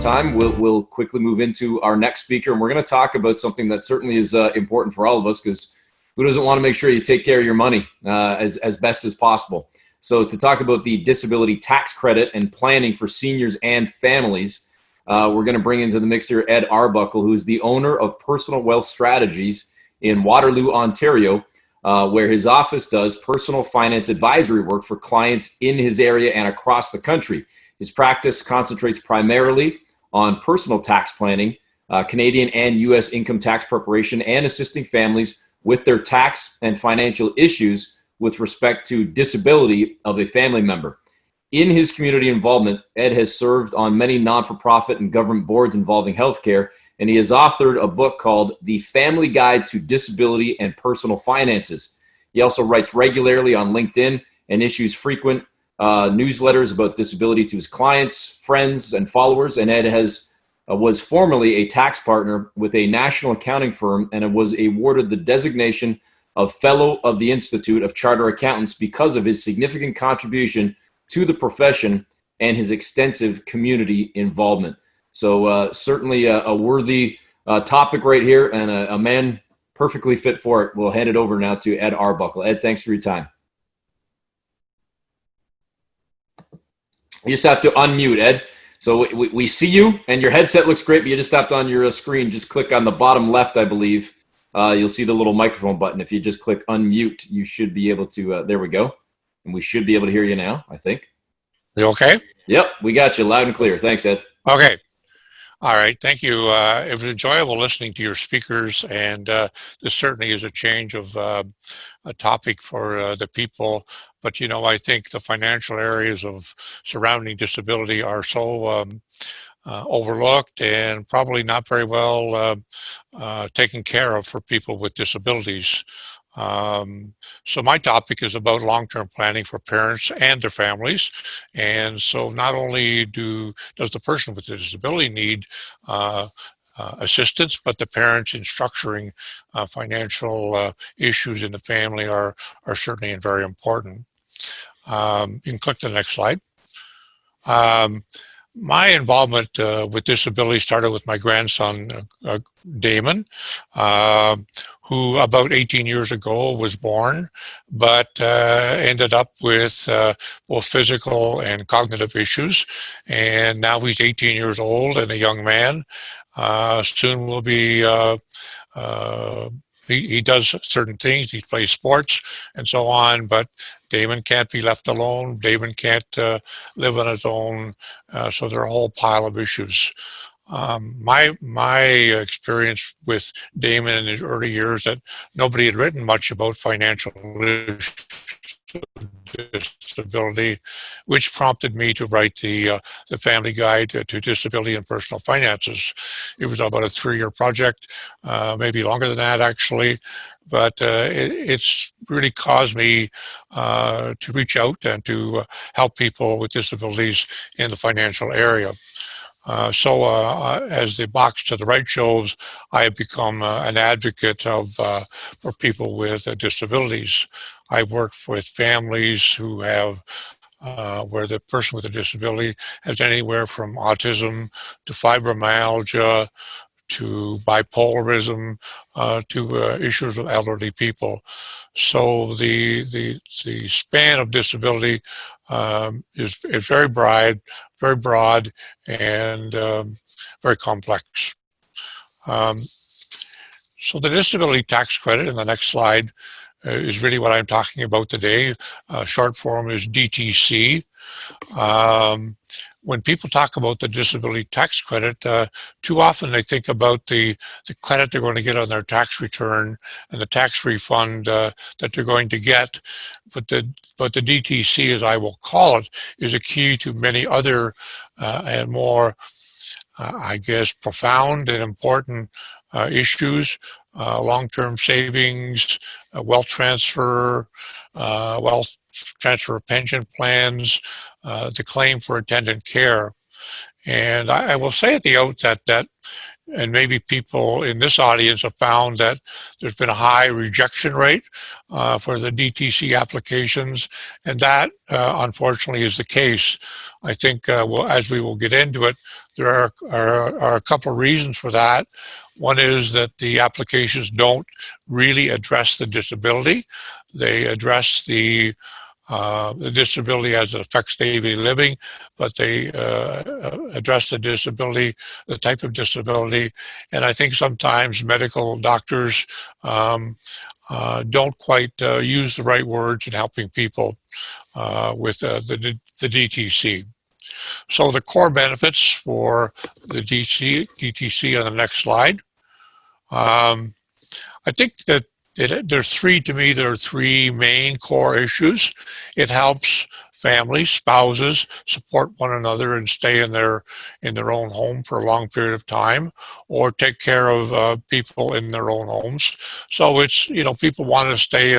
time, we'll quickly move into our next speaker, and we're going to talk about something that certainly is important for all of us, because who doesn't want to make sure you take care of your money as best as possible? So to talk about the disability tax credit and planning for seniors and families, we're going to bring into the mix here Ed Arbuckle, who is the owner of Personal Wealth Strategies in Waterloo, Ontario, where his office does personal finance advisory work for clients in his area and across the country. His practice concentrates primarily on personal tax planning, Canadian and U.S. income tax preparation, and assisting families with their tax and financial issues with respect to disability of a family member. In his community involvement, Ed has served on many non-for-profit and government boards involving healthcare, and he has authored a book called The Family Guide to Disability and Personal Finances. He also writes regularly on LinkedIn and issues frequent newsletters about disability to his clients, friends, and followers. And Ed was formerly a tax partner with a national accounting firm and was awarded the designation of Fellow of the Institute of Chartered Accountants because of his significant contribution to the profession and his extensive community involvement. So certainly a worthy topic right here, and a man perfectly fit for it. We'll hand it over now to Ed Arbuckle. Ed, thanks for your time. You just have to unmute, Ed. So we see you, and your headset looks great, but you just have to, on your screen, just click on the bottom left, I believe. You'll see the little microphone button. If you just click unmute, you should be able to, there we go. And we should be able to hear you now, I think. You okay? Yep, we got you loud and clear. Thanks, Ed. Okay. All right, thank you. It was enjoyable listening to your speakers, and this certainly is a change of a topic for the people. But, you know, I think the financial areas of surrounding disability are so overlooked and probably not very well taken care of for people with disabilities. So my topic is about long-term planning for parents and their families. And so not only does the person with a disability need assistance, but the parents in structuring financial issues in the family are certainly very important. You can click to the next slide. My involvement with disability started with my grandson, Damon, who about 18 years ago was born, but ended up with both physical and cognitive issues. And now he's 18 years old and a young man. Soon will be he does certain things, he plays sports and so on, but Damon can't be left alone. Damon can't live on his own. So there are a whole pile of issues. My experience with Damon in his early years, that nobody had written much about financial disability, which prompted me to write the Family Guide to Disability and Personal Finances. It was about a 3-year project, maybe longer than that actually, but it's really caused me to reach out and to help people with disabilities in the financial area. As the box to the right shows, I have become an advocate for people with disabilities. I work with families who have where the person with a disability has anywhere from autism to fibromyalgia to bipolarism to issues of elderly people. So the span of disability is very broad and very complex. So the disability tax credit in the next slide is really what I'm talking about today. Short form is DTC. When people talk about the disability tax credit, too often they think about the credit they're going to get on their tax return and the tax refund that they're going to get. But the DTC, as I will call it, is a key to many other and more, I guess, profound and important issues. Long-term savings, wealth transfer of pension plans, the claim for attendant care. And I will say at the outset that and maybe people in this audience have found that there's been a high rejection rate for the DTC applications, and that unfortunately is the case. I think as we will get into it, there are a couple of reasons for that. One is that the applications don't really address the disability. They address the disability as it affects daily living, but they address the disability, the type of disability. And I think sometimes medical doctors don't quite use the right words in helping people with the DTC. So the core benefits for the DTC on the next slide. I think that there's there are three main core issues. It helps families, spouses support one another and stay in their own home for a long period of time, or take care of people in their own homes. So it's, people want to stay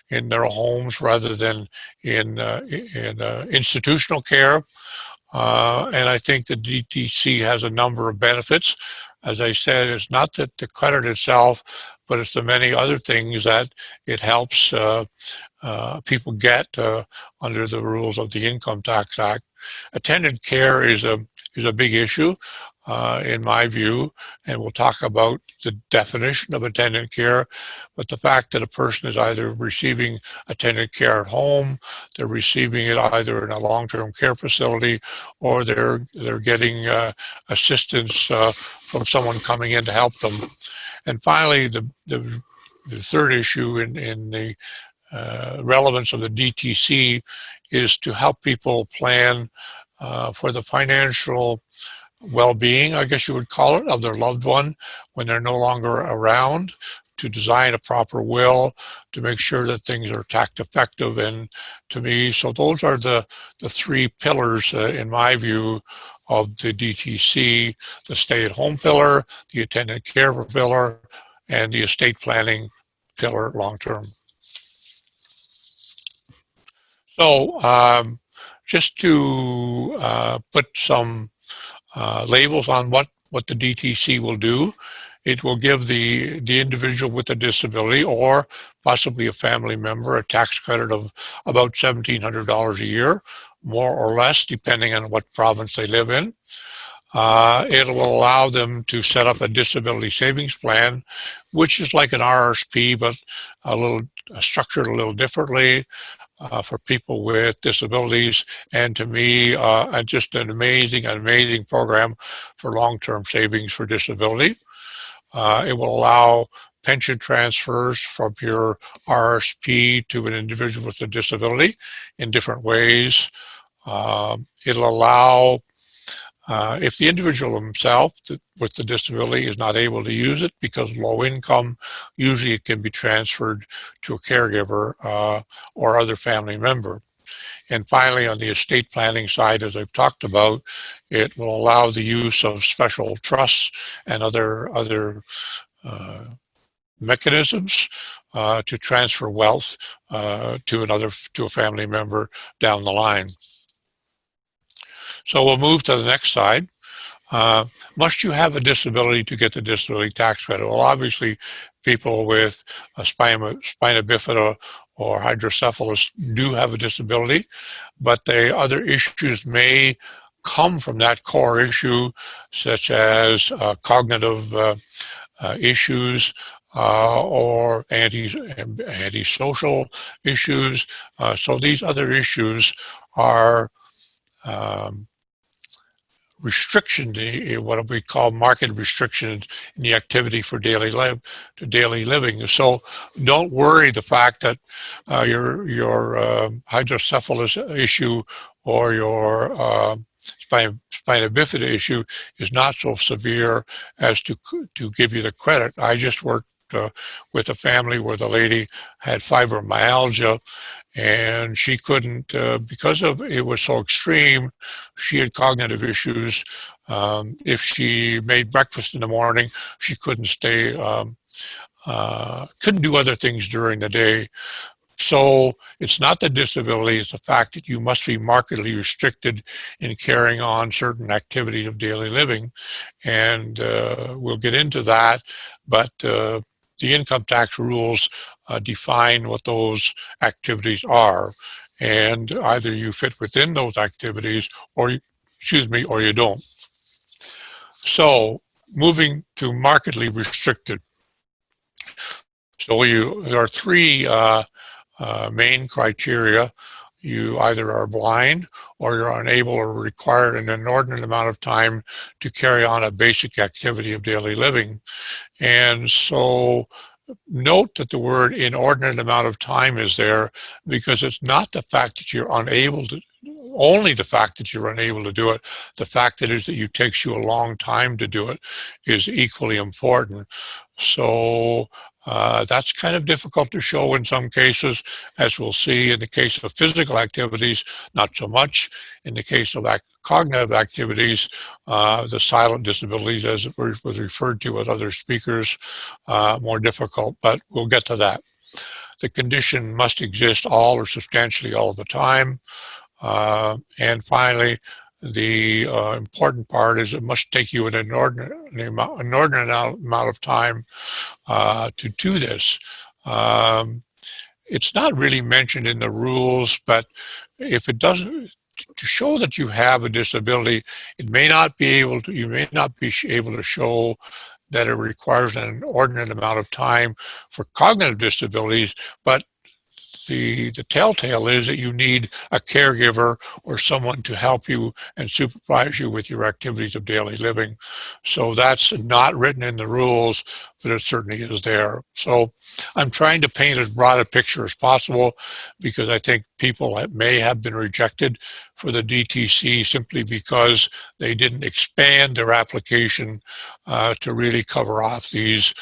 in their homes rather than in institutional care. And I think the DTC has a number of benefits. As I said, it's not that the credit itself, but it's the many other things that it helps people get under the rules of the Income Tax Act. Attendant care is a big issue in my view, and we'll talk about the definition of attendant care, but the fact that a person is either receiving attendant care at home, they're receiving it either in a long-term care facility, or they're getting assistance from someone coming in to help them. And finally, the third issue in the relevance of the DTC is to help people plan for the financial well-being, I guess you would call it, of their loved one when they're no longer around, to design a proper will, to make sure that things are tax effective. And to me, so those are the three pillars, in my view, of the DTC: the stay-at-home pillar, the attendant care pillar, and the estate planning pillar long-term. So just to put some labels on what the DTC will do. It will give the individual with a disability, or possibly a family member, a tax credit of about $1,700 a year, more or less, depending on what province they live in. It will allow them to set up a disability savings plan, which is like an RRSP, but structured a little differently. For people with disabilities, and to me, just an amazing program for long-term savings for disability. It will allow pension transfers from your RSP to an individual with a disability in different ways. It'll allow, if the individual himself with the disability is not able to use it because low income, usually it can be transferred to a caregiver or other family member. And finally, on the estate planning side, as I've talked about, it will allow the use of special trusts and other mechanisms to transfer wealth to a family member down the line. So we'll move to the next slide. Must you have a disability to get the disability tax credit? Well, obviously, people with a spina bifida or hydrocephalus do have a disability, but the other issues may come from that core issue, such as cognitive issues or antisocial issues. So these other issues are restrictions, what we call market restrictions in the activity for daily living. So don't worry the fact that your hydrocephalus issue or your spina bifida issue is not so severe as to give you the credit. I just worked with a family where the lady had fibromyalgia, and she couldn't, because of it was so extreme, she had cognitive issues. If she made breakfast in the morning, she couldn't couldn't do other things during the day. So it's not the disability, it's the fact that you must be markedly restricted in carrying on certain activities of daily living. And we'll get into that, but the income tax rules define what those activities are. And either you fit within those activities or, excuse me, or you don't. So moving to markedly restricted. So there are three main criteria. You either are blind or you're unable or require an inordinate amount of time to carry on a basic activity of daily living. And so note that the word inordinate amount of time is there because it's not the fact that you're unable to, only the fact that you're unable to do it. The fact that it takes you a long time to do it is equally important. So that's kind of difficult to show in some cases, as we'll see in the case of physical activities, not so much. In the case of cognitive activities, the silent disabilities, as it was referred to with other speakers, more difficult, but we'll get to that. The condition must exist all or substantially all of the time. And finally, the important part is it must take you an inordinate amount of time to do this. It's not really mentioned in the rules, but if it doesn't, to show that you have a disability, it may not be able to, you may not be able to show that it requires an inordinate amount of time for cognitive disabilities, but the telltale is that you need a caregiver or someone to help you and supervise you with your activities of daily living. So that's not written in the rules, but it certainly is there. So I'm trying to paint as broad a picture as possible because I think people may have been rejected for the DTC simply because they didn't expand their application to really cover off these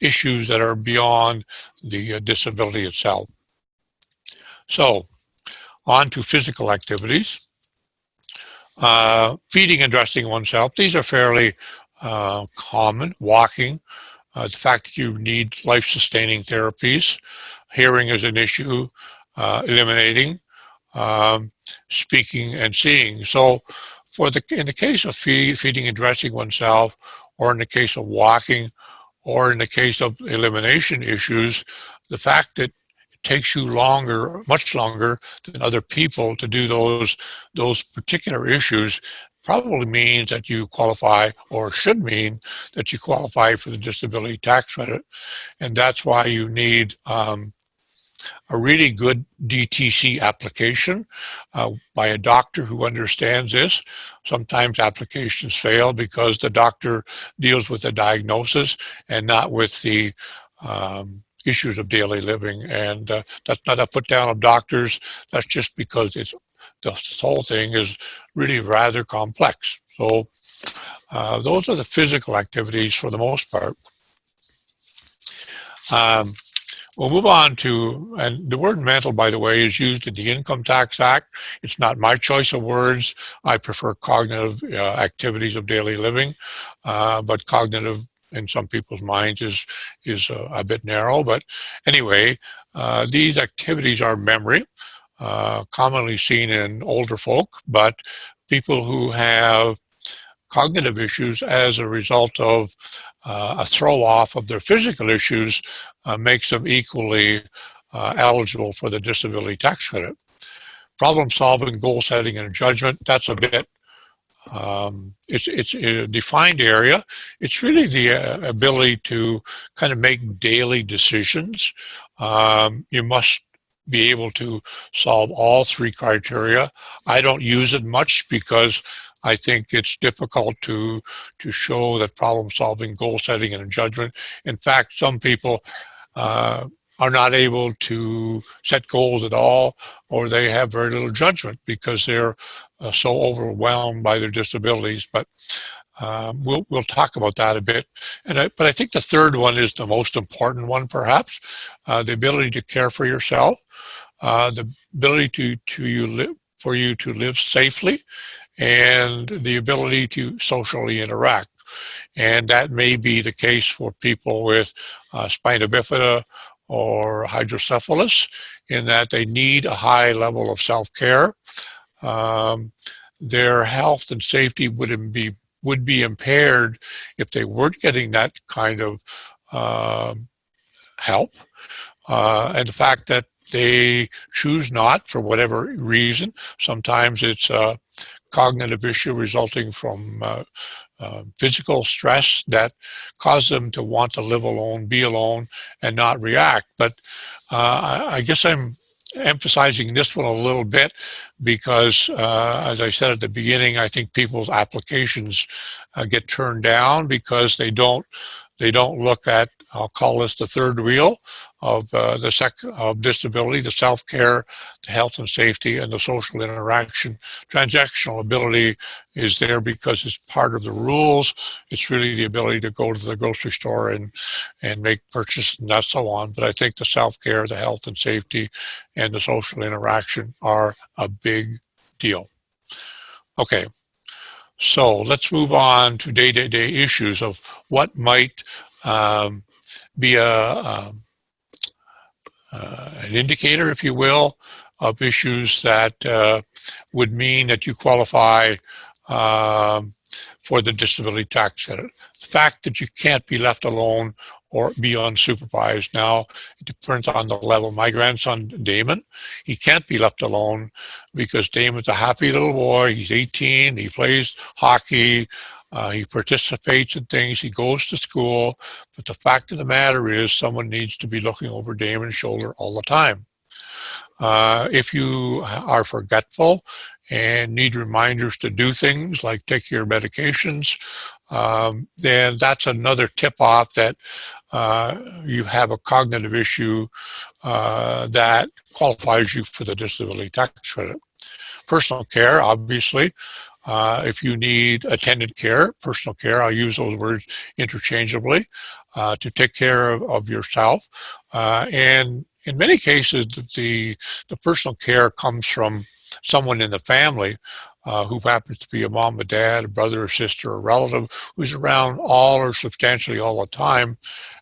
issues that are beyond the disability itself. So, on to physical activities. Feeding and dressing oneself. These are fairly common. Walking, the fact that you need life-sustaining therapies. Hearing is an issue. Eliminating, speaking and seeing. So, in the case of feeding and dressing oneself, or in the case of walking, or in the case of elimination issues, the fact that it takes you longer, much longer than other people to do those particular issues probably means that you qualify, or should mean that you qualify for the disability tax credit. And that's why you need a really good DTC application by a doctor who understands this. Sometimes applications fail because the doctor deals with the diagnosis and not with the issues of daily living. And that's not a put down of doctors. That's just because this whole thing is really rather complex. So those are the physical activities for the most part. We'll move on to, and the word mental, by the way, is used in the Income Tax Act. It's not my choice of words. I prefer cognitive activities of daily living, but cognitive in some people's minds is a bit narrow. But anyway, these activities are memory, commonly seen in older folk, but people who have cognitive issues as a result of a throw off of their physical issues makes them equally eligible for the disability tax credit. Problem solving, goal setting, and judgment, that's a bit, it's a defined area. It's really the ability to kind of make daily decisions. You must be able to solve all three criteria. I don't use it much because I think it's difficult to show that problem solving, goal setting, and judgment. In fact, some people are not able to set goals at all, or they have very little judgment because they're so overwhelmed by their disabilities. But we'll talk about that a bit. But I think the third one is the most important one, perhaps, the ability to care for yourself, the ability for you to live safely, and the ability to socially interact. And that may be the case for people with spina bifida or hydrocephalus, in that they need a high level of self-care. Their health and safety would be impaired if they weren't getting that kind of help. And the fact that they choose not for whatever reason, sometimes it's a cognitive issue resulting from physical stress that cause them to want to live alone, be alone, and not react. But I guess I'm emphasizing this one a little bit because, as I said at the beginning, I think people's applications get turned down because they don't look at, I'll call this the third wheel of of disability, the self-care, the health and safety, and the social interaction. Transactional ability is there because it's part of the rules. It's really the ability to go to the grocery store and make purchases and so on. But I think the self-care, the health and safety, and the social interaction are a big deal. Okay, so let's move on to day-to-day issues of what might be an indicator, if you will, of issues that would mean that you qualify for the disability tax credit. The fact that you can't be left alone or be unsupervised. Now, it depends on the level. My grandson, Damon, he can't be left alone because Damon's a happy little boy. He's 18, he plays hockey, he participates in things, he goes to school, but the fact of the matter is someone needs to be looking over Damon's shoulder all the time. If you are forgetful and need reminders to do things like take your medications, then that's another tip-off that you have a cognitive issue that qualifies you for the disability tax credit. Personal care, obviously. If you need attendant care, personal care, I'll use those words interchangeably, to take care of yourself. And in many cases, the personal care comes from someone in the family who happens to be a mom, a dad, a brother, or sister, or relative who's around all or substantially all the time.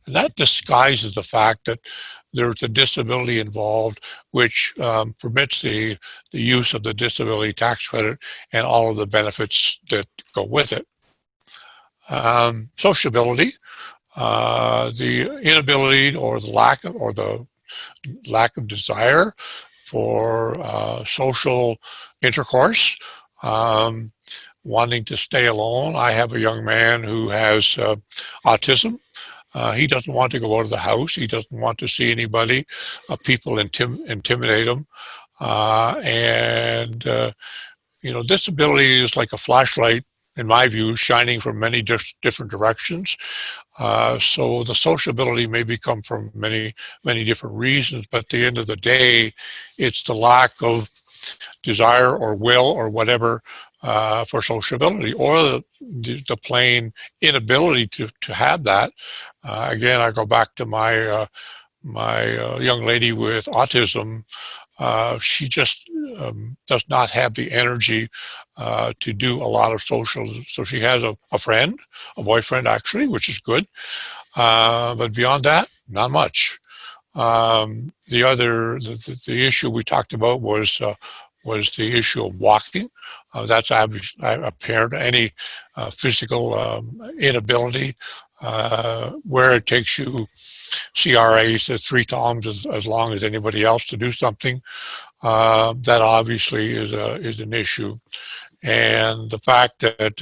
And that disguises the fact that there's a disability involved, which permits the use of the disability tax credit and all of the benefits that go with it. Sociability, the inability or the lack of desire for social intercourse, wanting to stay alone. I have a young man who has autism. He doesn't want to go out of the house. He doesn't want to see anybody. People intimidate him. You know, disability is like a flashlight, in my view, shining from many different directions. So the sociability may become from many different reasons, but at the end of the day, it's the lack of desire or will or whatever for sociability, or the plain inability to have that. Again, I go back to my young lady with autism. She just does not have the energy to do a lot of social. So she has a friend, a boyfriend actually, which is good. But beyond that, not much. The issue we talked about was the issue of walking. That's apparent. Any physical inability where it takes you CRAs to 3 times as long as anybody else to do something. That obviously is an issue, and the fact that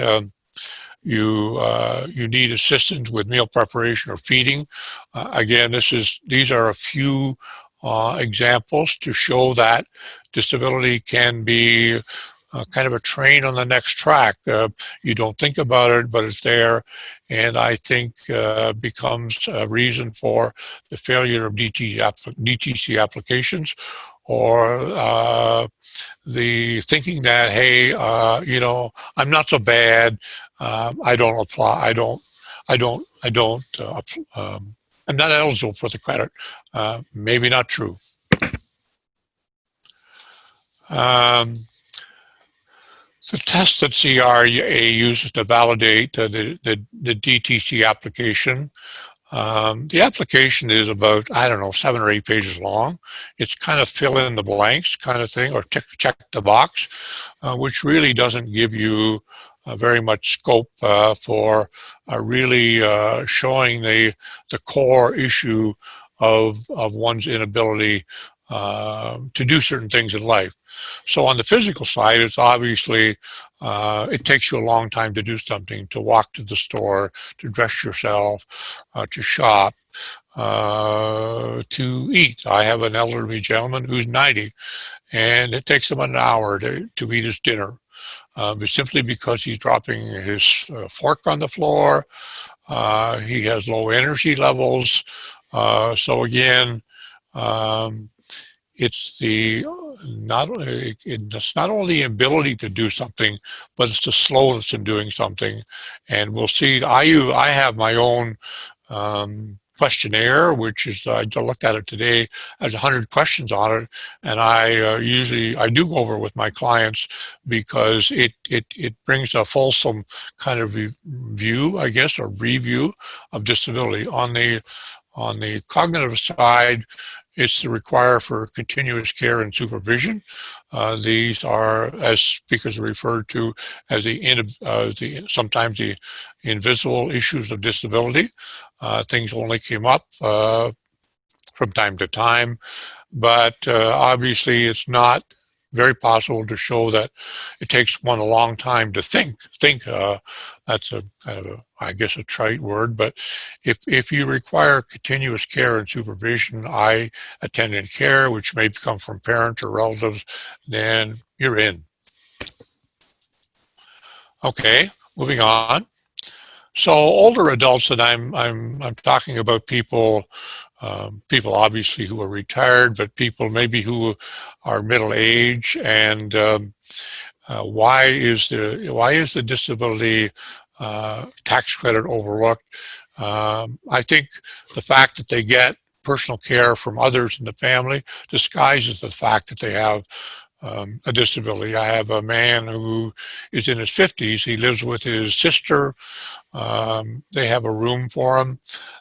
you need assistance with meal preparation or feeding. Again, these are a few examples to show that disability can be kind of a train on the next track. You don't think about it, but it's there, and I think becomes a reason for the failure of DTC applications, or the thinking that, hey, you know, I'm not so bad. I don't apply. I'm not eligible for the credit. Maybe not true. The test that CRA uses to validate the DTC application, the application is about, I don't know, 7 or 8 pages long. It's kind of fill in the blanks kind of thing, or check the box, which really doesn't give you very much scope for really showing the core issue of one's inability to do certain things in life. So on the physical side, it's obviously, it takes you a long time to do something, to walk to the store, to dress yourself, to shop, to eat. I have an elderly gentleman who's 90, and it takes him an hour to eat his dinner. But simply because he's dropping his fork on the floor, he has low energy levels. So again, um, it's it's not only the ability to do something, but it's the slowness in doing something. And we'll see. I have my own questionnaire, which is, I looked at it today, has 100 questions on it, and I do go over with my clients because it brings a fulsome kind of view, I guess, or review of disability. On the cognitive side, it's the require for continuous care and supervision. These are, as speakers referred to, as sometimes the invisible issues of disability. Things only came up from time to time, but obviously it's not very possible to show that it takes one a long time to think. That's a kind of I guess, a trite word, but if you require continuous care and supervision, attendant care, which may come from parents or relatives, then you're in. Okay, moving on. So older adults, and I'm talking about people people obviously who are retired, but people maybe who are middle age. And why is the disability tax credit overlooked? I think the fact that they get personal care from others in the family disguises the fact that they have a disability. I have a man who is in his 50s. He lives with his sister. They have a room for him.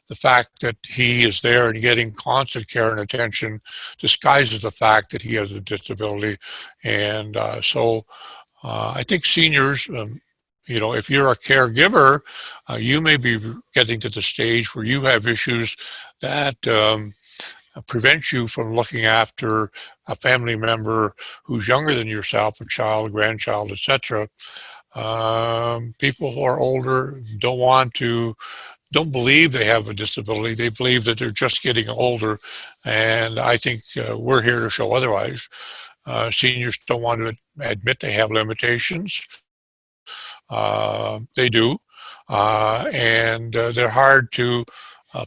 The fact that he is there and getting constant care and attention disguises the fact that he has a disability. And I think seniors, you know, if you're a caregiver, you may be getting to the stage where you have issues that prevent you from looking after a family member who's younger than yourself, a child, a grandchild, etc. People who are older don't believe they have a disability. They believe that they're just getting older, and I think we're here to show otherwise. Seniors don't want to admit they have limitations. They do, and they're hard to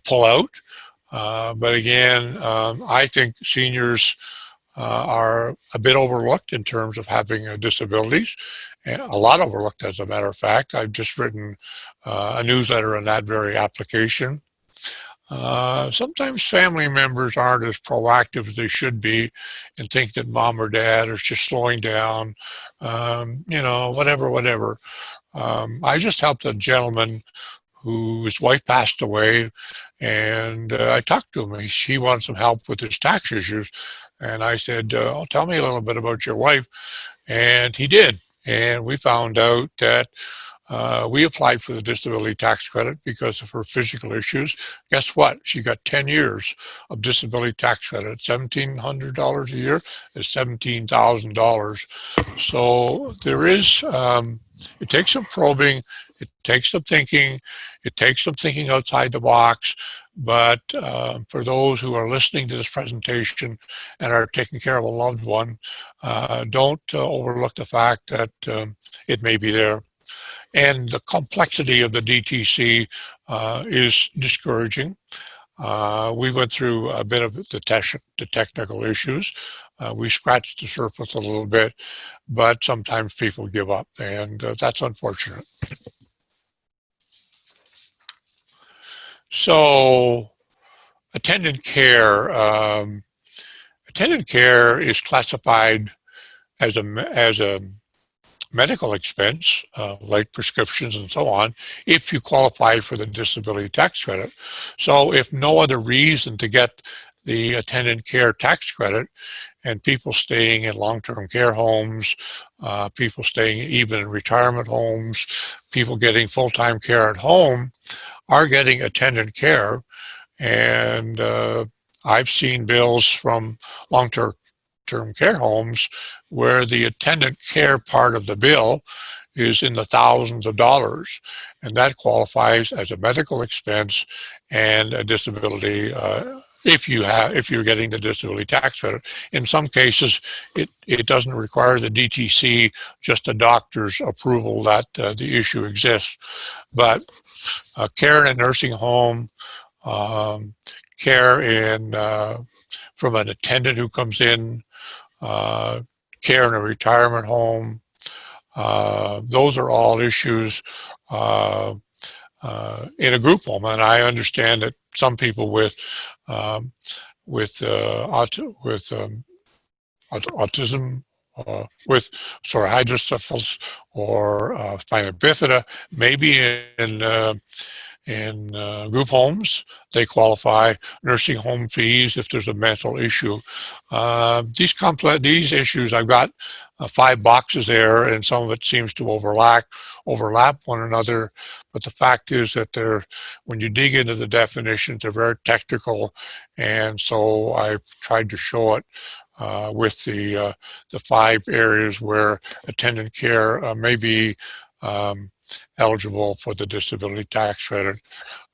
pull out. But again, I think seniors are a bit overlooked in terms of having disabilities, a lot overlooked, as a matter of fact. I've just written a newsletter on that very application. Sometimes family members aren't as proactive as they should be and think that mom or dad is just slowing down, you know, whatever. I just helped a gentleman whose wife passed away, and I talked to him. He wanted some help with his tax issues, and I said, "Oh, tell me a little bit about your wife," and he did. And we found out that we applied for the disability tax credit because of her physical issues. Guess what? She got 10 years of disability tax credit. $1,700 a year is $17,000. So there is, it takes some probing, it takes some thinking, it takes some thinking outside the box. But for those who are listening to this presentation and are taking care of a loved one, don't overlook the fact that it may be there. And the complexity of the DTC is discouraging. We went through a bit of the technical issues. We scratched the surface a little bit, but sometimes people give up, and that's unfortunate. So, attendant care. Attendant care is classified as a medical expense, like prescriptions and so on, if you qualify for the disability tax credit. So if no other reason to get the attendant care tax credit, and people staying in long-term care homes, people staying even in retirement homes, people getting full-time care at home are getting attendant care. And I've seen bills from long-term care homes where the attendant care part of the bill is in the thousands of dollars, and that qualifies as a medical expense and a disability if you're getting the disability tax credit. In some cases, it doesn't require the DTC, just a doctor's approval that the issue exists. But care in a nursing home, um, care in from an attendant who comes in, care in a retirement home. Those are all issues in a group home, and I understand that some people um, with autism, with hydrocephalus or spina bifida, maybe in group homes, they qualify. Nursing home fees if there's a mental issue. These issues, I've got 5 boxes there, and some of it seems to overlap one another. But the fact is that when you dig into the definitions, they're very technical, and so I've tried to show it with the 5 areas where attendant care may be eligible for the disability tax credit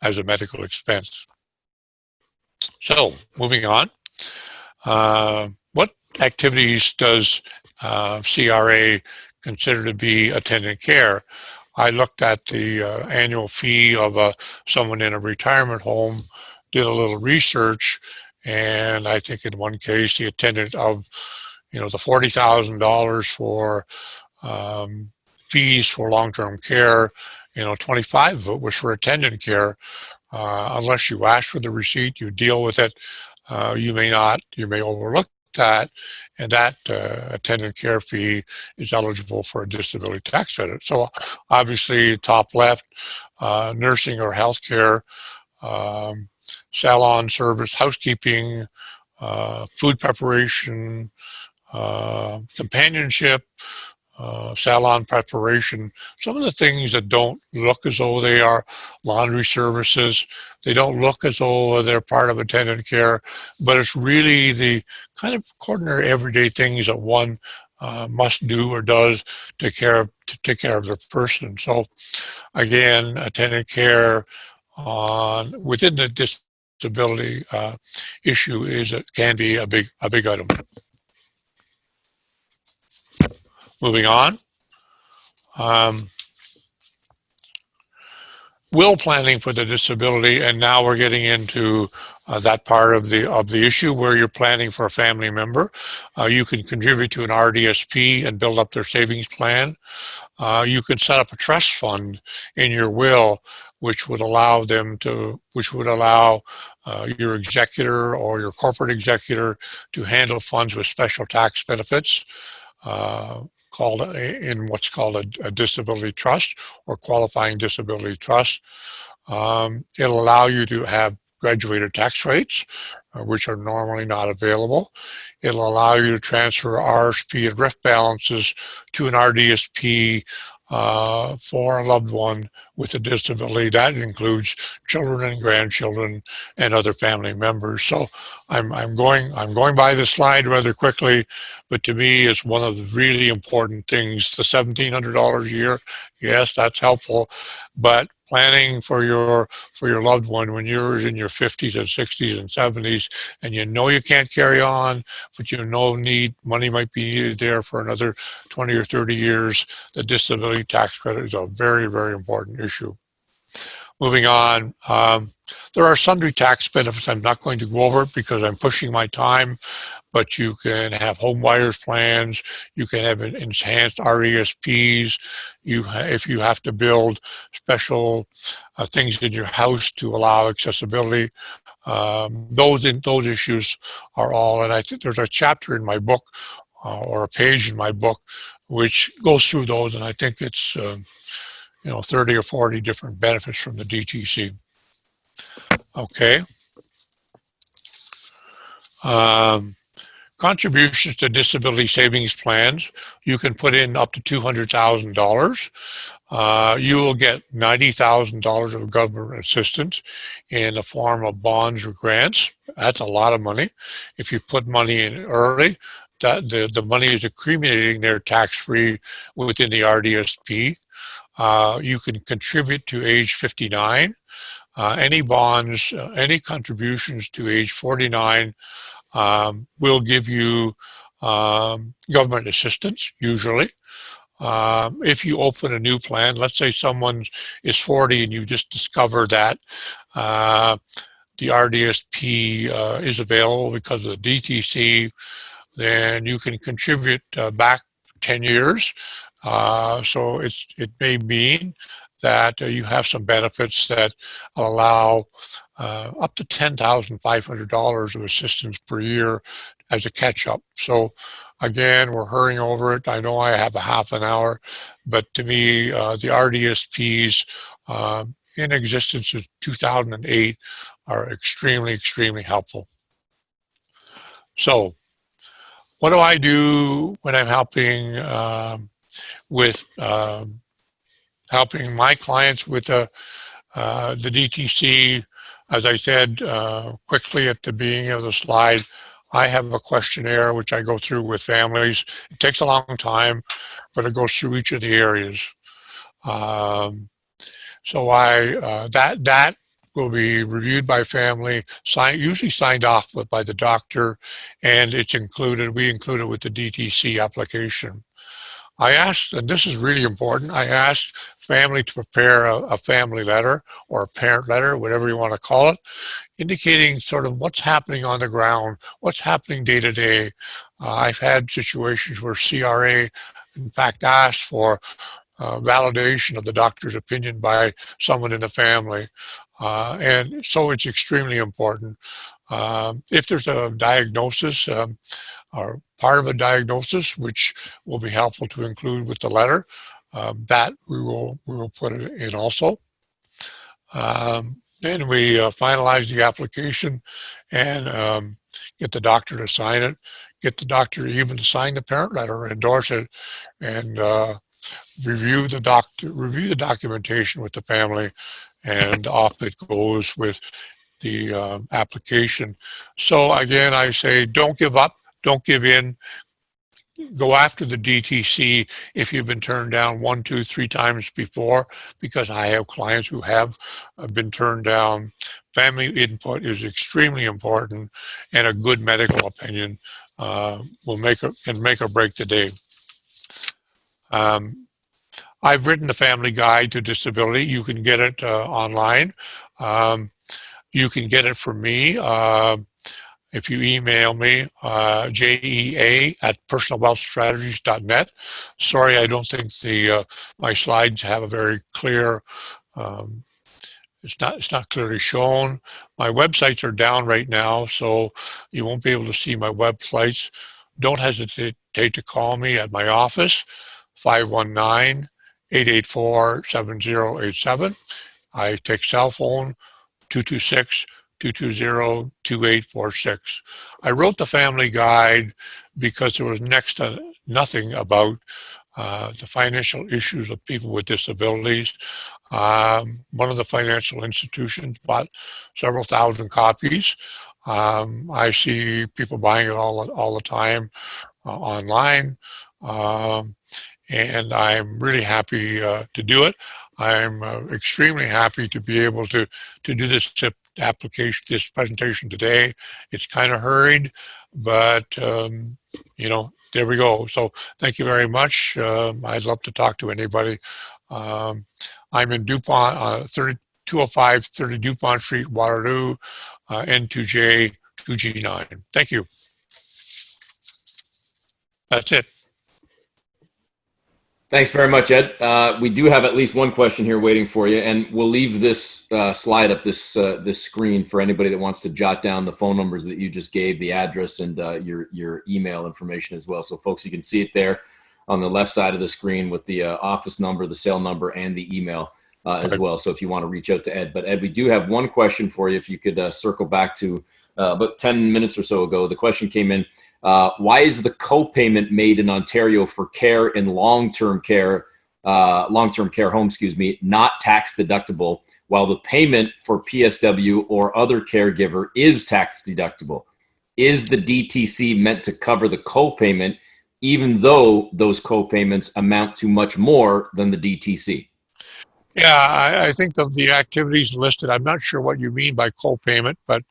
as a medical expense. So, moving on, what activities does CRA consider to be attendant care? I looked at the annual fee of someone in a retirement home, did a little research, and I think in one case the attendant of, the $40,000 for fees for long-term care, 25 of it was for attendant care. Unless you ask for the receipt, you deal with it. You may overlook that, and that attendant care fee is eligible for a disability tax credit. So obviously, top left, nursing or healthcare, salon service, housekeeping, food preparation, companionship, salon preparation, some of the things that don't look as though they are laundry services, they don't look as though they're part of attendant care, but it's really the kind of ordinary everyday things that one must do or does to take care of their person. So again, attendant care within the disability issue can be a big item. Moving on. Will planning for the disability, and now we're getting into that part of the issue where you're planning for a family member. You can contribute to an RDSP and build up their savings plan. You can set up a trust fund in your will, which would allow your executor or your corporate executor to handle funds with special tax benefits. Called in what's called a disability trust or qualifying disability trust. It'll allow you to have graduated tax rates, which are normally not available. It'll allow you to transfer RSP and RIF balances to an RDSP for a loved one with a disability. That includes children and grandchildren and other family members. So I'm going by the slide rather quickly, but to me it's one of the really important things. The $1,700 a year, yes, that's helpful, but planning for your loved one when you're in your 50s and 60s and 70s, and you can't carry on, but money might be needed there for another 20 or 30 years. The disability tax credit is a very, very important issue. Moving on, there are sundry tax benefits I'm not going to go over because I'm pushing my time, but you can have home buyers plans, you can have enhanced RESPs, if you have to build special things in your house to allow accessibility. Those issues are all, and I think there's a chapter in my book or a page in my book which goes through those, and I think it's 30 or 40 different benefits from the DTC. Okay. Contributions to disability savings plans, you can put in up to $200,000. You will get $90,000 of government assistance in the form of bonds or grants. That's a lot of money. If you put money in early, that the money is accumulating there tax-free within the RDSP. You can contribute to age 59. Any bonds, any contributions to age 49 will give you government assistance, usually. If you open a new plan, let's say someone is 40 and you just discover that the RDSP is available because of the DTC, then you can contribute back 10 years. So it may mean that you have some benefits that allow up to $10,500 of assistance per year as a catch-up. So again, we're hurrying over it. I know I have a half an hour, but to me, the RDSPs in existence since 2008 are extremely, extremely helpful. So what do I do when I'm helping with helping my clients with the DTC? As I said quickly at the beginning of the slide, I have a questionnaire which I go through with families. It takes a long time, but it goes through each of the areas. So that will be reviewed by family, usually signed off by the doctor, and it's included. We include it with the DTC application. I asked, and this is really important, I asked family to prepare a family letter or a parent letter, whatever you want to call it, indicating sort of what's happening on the ground, what's happening day to day. I've had situations where CRA, in fact, asked for validation of the doctor's opinion by someone in the family. And so it's extremely important. If there's a diagnosis or part of a diagnosis, which will be helpful to include with the letter, that we will put it in also. Then we finalize the application and get the doctor to sign it, get the doctor even to sign the parent letter, endorse it, and review the documentation with the family, and off it goes with the application. So again, I say, don't give up, don't give in. Go after the DTC if you've been turned down 1, 2, 3 times before, because I have clients who have been turned down. Family input is extremely important, and a good medical opinion can make or break the day. I've written the Family Guide to Disability. You can get it online. You can get it from me if you email me, jea@personalwealthstrategies.net. Sorry, I don't think my slides have a very clear, it's not clearly shown. My websites are down right now, so you won't be able to see my websites. Don't hesitate to call me at my office, 519-884-7087. I take cell phone, 226-220-2846. I wrote the Family Guide because there was next to nothing about the financial issues of people with disabilities. One of the financial institutions bought several thousand copies. I see people buying it all the time online. And I'm really happy to do it. I'm extremely happy to be able to do this application, this presentation today. It's kind of hurried, but there we go. So thank you very much. I'd love to talk to anybody. I'm in DuPont, 205 30 DuPont Street, Waterloo, N2J 2G9. Thank you. That's it. Thanks very much, Ed. We do have at least one question here waiting for you, and we'll leave this slide up, this screen, for anybody that wants to jot down the phone numbers that you just gave, the address, and your email information as well. So, folks, you can see it there on the left side of the screen with the office number, the cell number, and the email as well. So, if you want to reach out to Ed. But Ed, we do have one question for you. If you could circle back to about 10 minutes or so ago, the question came in. Why is the co-payment made in Ontario for care in long-term care home, not tax deductible, while the payment for PSW or other caregiver is tax deductible? Is the DTC meant to cover the co-payment, even though those co-payments amount to much more than the DTC? Yeah, I think the activities listed, I'm not sure what you mean by co-payment, but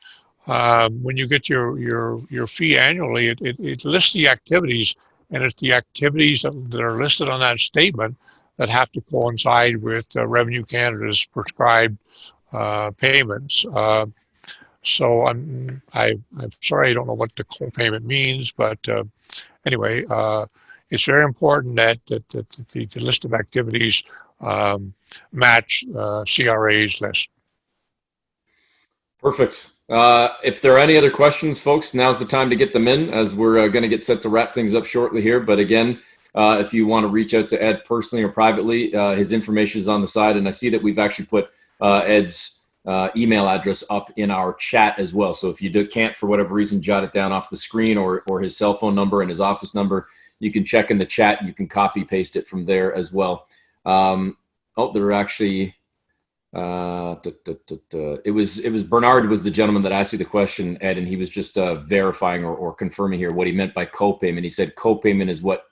when you get your fee annually, it lists the activities, and it's the activities that are listed on that statement that have to coincide with Revenue Canada's prescribed payments. So I'm sorry, I don't know what the co-payment means, but anyway, it's very important that the list of activities match CRA's list. Perfect. If there are any other questions, folks, now's the time to get them in, as we're going to get set to wrap things up shortly here. But again, if you want to reach out to Ed personally or privately, his information is on the side. And I see that we've actually put Ed's email address up in our chat as well. So if you can't, for whatever reason, jot it down off the screen, or his cell phone number and his office number, you can check in the chat. You can copy paste it from there as well. There are actually... it was Bernard was the gentleman that asked you the question, Ed, and he was just verifying or confirming here what he meant by co-payment. He said co-payment is what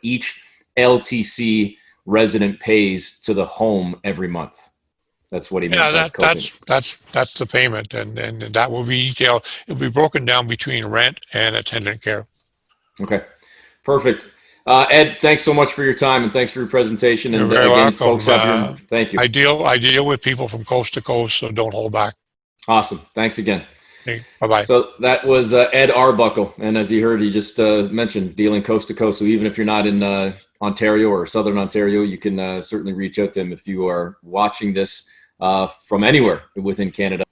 each LTC resident pays to the home every month. That's what he meant by co-payment. That's the payment, and that will be detailed. It'll be broken down between rent and attendant care. Okay, perfect. Ed, thanks so much for your time, and thanks for your presentation. You're And very again, welcome. folks, thank you. I deal with people from coast to coast, so don't hold back. Awesome. Thanks again. Okay, bye-bye. So that was Ed Arbuckle. And as you heard, he just mentioned dealing coast to coast. So even if you're not in Ontario or Southern Ontario, you can certainly reach out to him if you are watching this from anywhere within Canada.